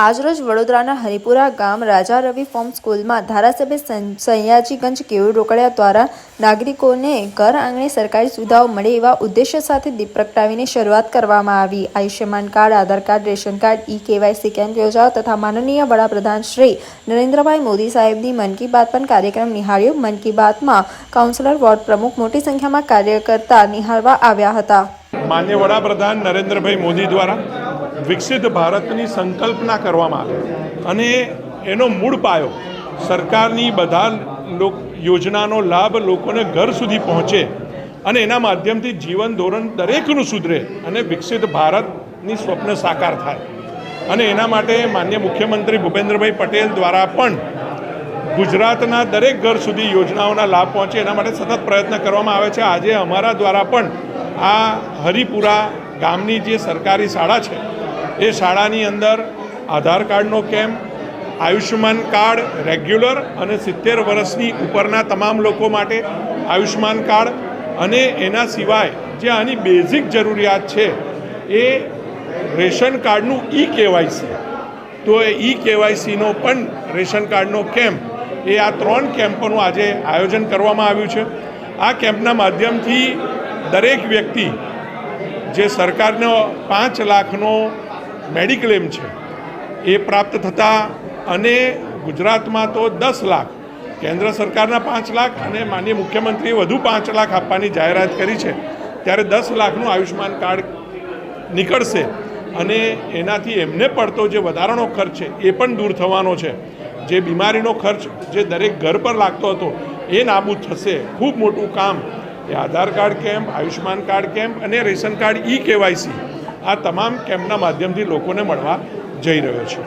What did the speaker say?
આજરોજ વડોદરાના હરિપુરા ગામ રાજા રવિ ફોર્મ સ્કૂલમાં ધારાસભ્ય સયાજીગંજ કેળુ રોકડિયા દ્વારા નાગરિકોને ઘર આંગણે સરકારી સુવિધાઓ મળે એવા ઉદ્દેશ્ય સાથે દીપ પ્રગટાવીને શરૂઆત કરવામાં આવી। Ayushman card, Aadhaar card, ration card, KYC camp યોજાયો તથા માનનીય વડાપ્રધાન શ્રી નરેન્દ્રભાઈ મોદી સાહેબની મન કી બાત પણ કાર્યક્રમ નિહાળ્યો। મન કી બાતમાં કાઉન્સિલર, વોર્ડ પ્રમુખ, મોટી સંખ્યામાં કાર્યકર્તા નિહાળવા આવ્યા હતા। માનनीय વડાપ્રધાન નરેન્દ્રભાઈ મોદી દ્વારા વિકસિત ભારતની સંકલ્પના કરવામાં આવી અને એનો મૂળ પાયો સરકારની બધા યોજનાનો લાભ લોકોને ઘર સુધી પહોંચે અને એના માધ્યમથી જીવન ધોરણ દરેકનું સુધરે અને વિકસિત ભારતની સ્વપ્ન સાકાર થાય। અને એના માટે માનનીય મુખ્યમંત્રી ભૂપેન્દ્રભાઈ પટેલ દ્વારા પણ ગુજરાતના દરેક ઘર સુધી યોજનાઓના લાભ પહોંચે એના માટે સતત પ્રયત્ન કરવામાં આવે છે। આજે અમારા દ્વારા પણ આ હરિપુરા ગામની જે સરકારી શાળા છે એ શાળાની અંદર આધાર કાર્ડનો કેમ્પ, આયુષ્યમાન કાર્ડ રેગ્યુલર અને 70 વર્ષની ઉપરના તમામ લોકો માટે આયુષ્યમાન કાર્ડ અને એના સિવાય જે આની બેઝિક જરૂરિયાત છે એ રેશન કાર્ડનું KYC, તો એ KYCનો પણ રેશન કાર્ડનો કેમ્પ એ આ 3 કેમ્પોનું આજે આયોજન કરવામાં આવ્યું છે। આ કેમ્પના માધ્યમથી દરેક વ્યક્તિ જે સરકારનો 5 લાખનો મેડિક્લેમ છે એ પ્રાપ્ત થતા અને ગુજરાતમાં તો 10 લાખ, કેન્દ્ર સરકારના 5 લાખ અને માનનીય મુખ્યમંત્રીએ વધુ 5 લાખ આપવાની જાહેરાત કરી છે, ત્યારે 10 લાખનું આયુષ્યમાન કાર્ડ નીકળશે અને એનાથી એમને પડતો જે વધારાનો ખર્ચ છે એ પણ દૂર થવાનો છે। જે બીમારીનો ખર્ચ જે દરેક ઘર પર લાગતો હતો એ નાબૂદ થશે। ખૂબ મોટું કામ એ Aadhaar card camp, Ayushman card camp અને રેશન કાર્ડ KYC આ તમામ કેમ્પના માધ્યમથી લોકોને મળવા જઈ રહ્યો છે।